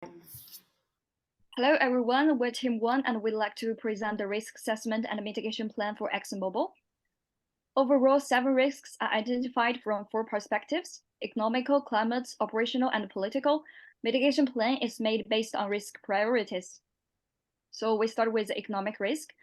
Hello everyone, we're Team 1 and we'd like to present the risk assessment and mitigation plan for ExxonMobil. Overall, 7 risks are identified from 4 perspectives: economical, climate, operational, and political. Mitigation plan is made based on risk priorities. So we start with the economic risk.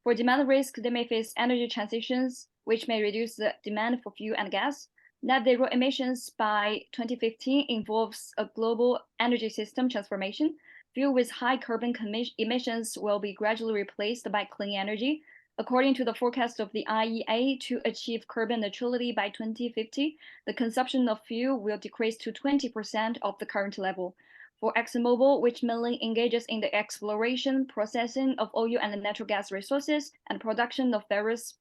For demand risk, they may face energy transitions, which may reduce the demand for fuel and gas. Net zero emissions by 2015 involves a global energy system transformation. Fuel with high carbon emissions will be gradually replaced by clean energy. According to the forecast of the IEA, to achieve carbon neutrality by 2050, the consumption of fuel will decrease to 20% of the current level. For ExxonMobil, which mainly engages in the exploration, processing of oil and natural gas resources, and production of various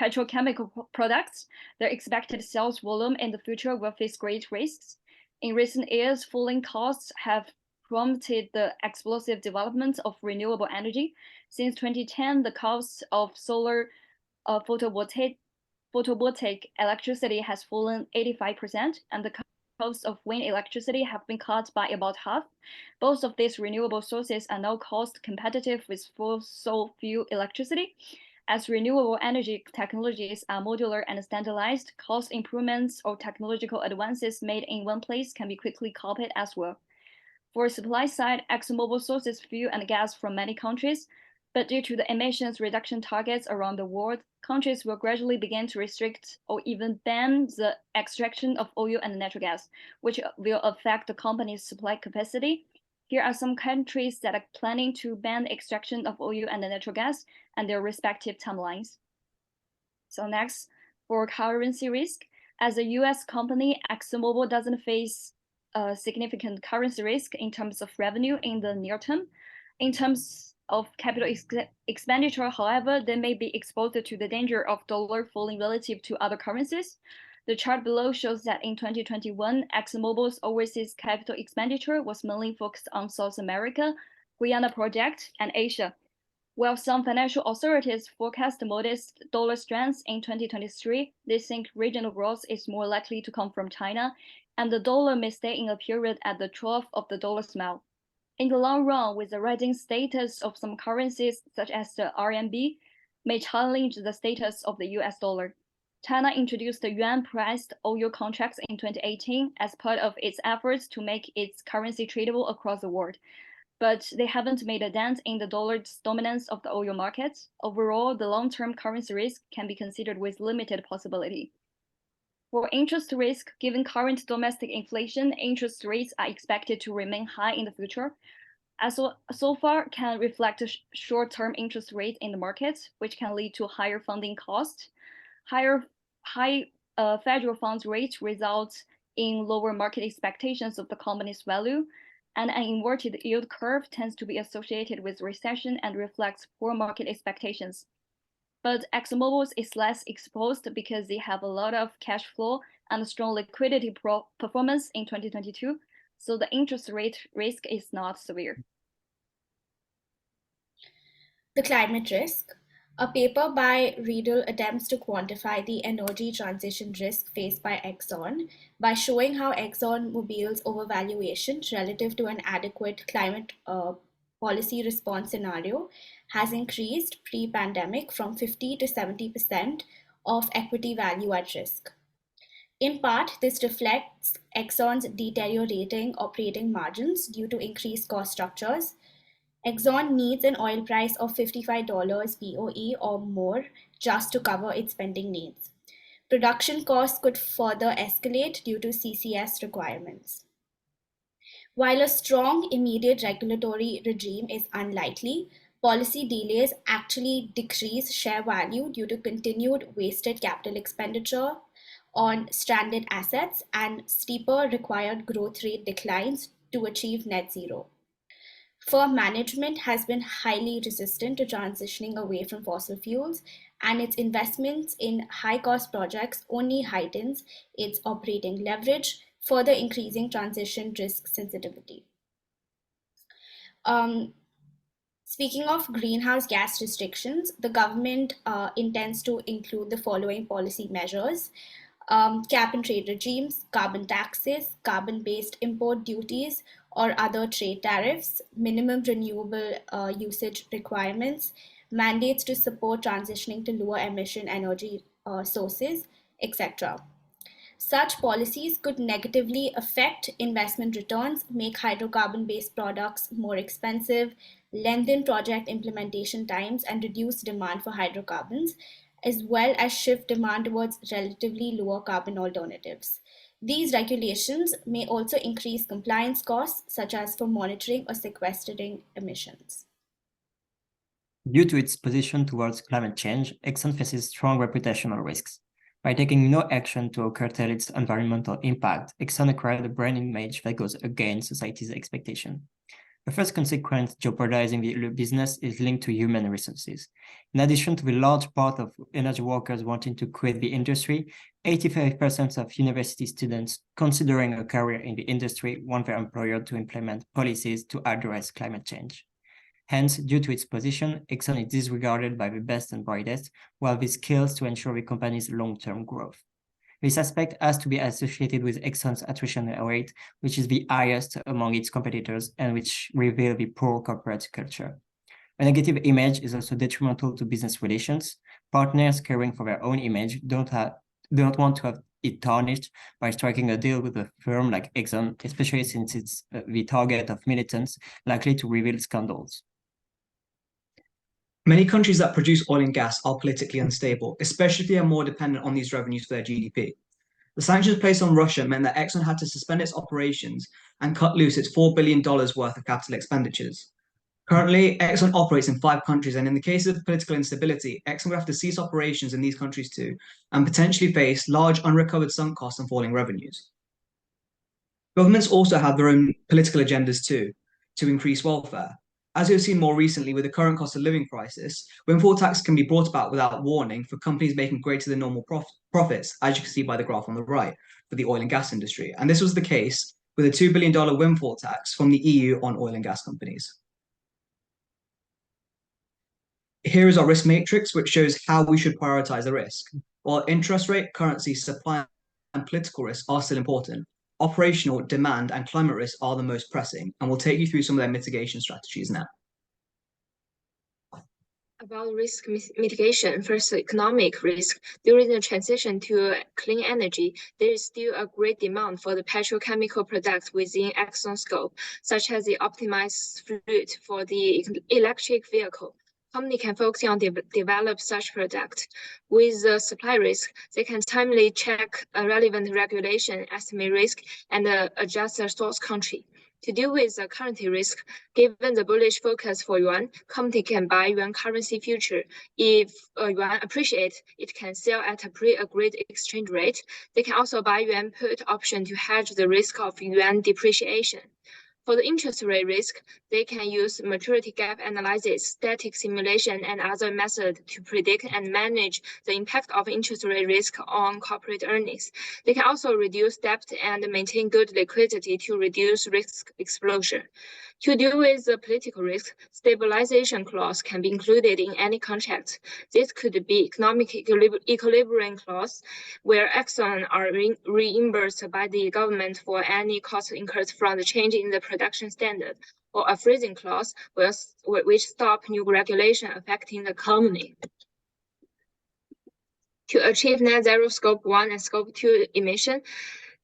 petrochemical products, their expected sales volume in the future will face great risks. In recent years, falling costs have prompted the explosive development of renewable energy. Since 2010, the cost of solar photovoltaic electricity has fallen 85%, and the cost of wind electricity have been cut by about half. Both of these renewable sources are now cost competitive with fossil fuel electricity. As renewable energy technologies are modular and standardized, cost improvements or technological advances made in one place can be quickly copied elsewhere. For supply side, ExxonMobil sources fuel and gas from many countries, but due to the emissions reduction targets around the world, countries will gradually begin to restrict or even ban the extraction of oil and natural gas, which will affect the company's supply capacity. Here are some countries that are planning to ban the extraction of oil and natural gas and their respective timelines. So next, for currency risk, as a US company, ExxonMobil doesn't face a significant currency risk in terms of revenue in the near term. In terms of capital expenditure, however, they may be exposed to the danger of dollar falling relative to other currencies. The chart below shows that in 2021, ExxonMobil's overseas capital expenditure was mainly focused on South America, Guyana Project, and Asia. While some financial authorities forecast modest dollar strength in 2023, they think regional growth is more likely to come from China, and the dollar may stay in a period at the trough of the dollar smell. In the long run, with the rising status of some currencies, such as the RMB, may challenge the status of the US dollar. China introduced the yuan-priced oil contracts in 2018 as part of its efforts to make its currency tradable across the world, but they haven't made a dent in the dollar's dominance of the oil market. Overall, the long-term currency risk can be considered with limited possibility. For interest risk, given current domestic inflation, interest rates are expected to remain high in the future. As so far can reflect a short-term interest rate in the market, which can lead to higher funding costs. High federal funds rate results in lower market expectations of the company's value, and an inverted yield curve tends to be associated with recession and reflects poor market expectations. But ExxonMobil is less exposed because they have a lot of cash flow and strong liquidity performance in 2022, so the interest rate risk is not severe. The climate risk. A paper by Riedel attempts to quantify the energy transition risk faced by Exxon by showing how ExxonMobil's overvaluation relative to an adequate climate policy response scenario has increased pre-pandemic from 50 to 70% of equity value at risk. In part, this reflects Exxon's deteriorating operating margins due to increased cost structures. Exxon needs an oil price of $55 POE or more just to cover its spending needs. Production costs could further escalate due to CCS requirements. While a strong immediate regulatory regime is unlikely, policy delays actually decrease share value due to continued wasted capital expenditure on stranded assets and steeper required growth rate declines to achieve net zero. Firm management has been highly resistant to transitioning away from fossil fuels, and its investments in high-cost projects only heightens its operating leverage, further increasing transition risk sensitivity. Speaking of greenhouse gas restrictions, the government intends to include the following policy measures: cap and trade regimes, carbon taxes, carbon-based import duties, or other trade tariffs, minimum renewable usage requirements, mandates to support transitioning to lower emission energy sources, etc. Such policies could negatively affect investment returns, make hydrocarbon-based products more expensive, lengthen project implementation times, and reduce demand for hydrocarbons, as well as shift demand towards relatively lower carbon alternatives. These regulations may also increase compliance costs, such as for monitoring or sequestering emissions. Due to its position towards climate change, Exxon faces strong reputational risks. By taking no action to curtail its environmental impact, Exxon acquired a brand image that goes against society's expectation. The first consequence jeopardizing the business is linked to human resources. In addition to the large part of energy workers wanting to quit the industry, 85% of university students considering a career in the industry want their employer to implement policies to address climate change. Hence, due to its position, Exxon is disregarded by the best and brightest, while this kills to ensure the company's long-term growth. This aspect has to be associated with Exxon's attrition rate, which is the highest among its competitors and which reveals the poor corporate culture. A negative image is also detrimental to business relations. Partners caring for their own image do not want to have it tarnished by striking a deal with a firm like Exxon, especially since it's the target of militants likely to reveal scandals. Many countries that produce oil and gas are politically unstable, especially if they are more dependent on these revenues for their GDP. The sanctions placed on Russia meant that Exxon had to suspend its operations and cut loose its $4 billion worth of capital expenditures. Currently, Exxon operates in 5 countries, and in the case of political instability, Exxon will have to cease operations in these countries too, and potentially face large unrecovered sunk costs and falling revenues. Governments also have their own political agendas too, to increase welfare. As we've seen more recently with the current cost of living crisis, windfall tax can be brought about without warning for companies making greater than normal profits, as you can see by the graph on the right, for the oil and gas industry. And this was the case with a $2 billion windfall tax from the EU on oil and gas companies. Here is our risk matrix, which shows how we should prioritize the risk. While interest rate, currency, supply, and political risks are still important, operational, demand, and climate risks are the most pressing, and we'll take you through some of their mitigation strategies now. About risk mitigation, first, economic risk. During the transition to clean energy, there is still a great demand for the petrochemical products within Exxon scope, such as the optimized fluid for the electric vehicle. Company can focus on develop such product. With the supply risk, they can timely check a relevant regulation, estimate risk, and adjust their source country. To deal with the currency risk, given the bullish focus for yuan, company can buy yuan currency future. If yuan appreciates, it can sell at a pre-agreed exchange rate. They can also buy yuan put option to hedge the risk of yuan depreciation. For the interest rate risk, they can use maturity gap analysis, static simulation, and other methods to predict and manage the impact of interest rate risk on corporate earnings. They can also reduce debt and maintain good liquidity to reduce risk exposure. To deal with the political risk, stabilization clause can be included in any contract. This could be economic equilibrium clause, where Exxon are reimbursed by the government for any cost incurred from the change in the production standard, or a freezing clause which stop new regulation affecting the economy. To achieve net zero scope 1 and scope 2 emission,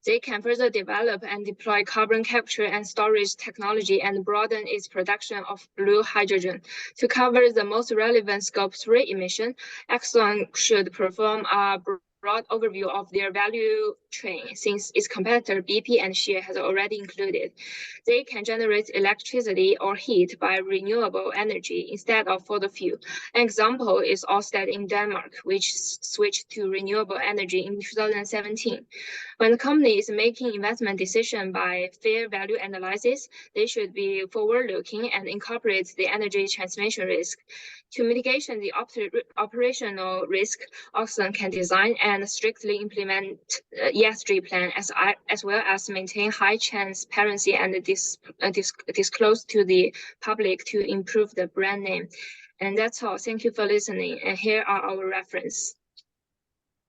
they can further develop and deploy carbon capture and storage technology and broaden its production of blue hydrogen. To cover the most relevant scope 3 emission, Exxon should perform a broad overview of their value chain, since its competitor BP and Shell has already included. They can generate electricity or heat by renewable energy instead of fossil fuel. An example is Ørsted in Denmark, which switched to renewable energy in 2017. When the company is making investment decision by fair value analysis, they should be forward-looking and incorporate the energy transmission risk. To mitigate the operational risk, Exxon can design and strictly implement ESG plan as well as maintain high transparency and disclose to the public to improve the brand name. And that's all. Thank you for listening. And here are our references.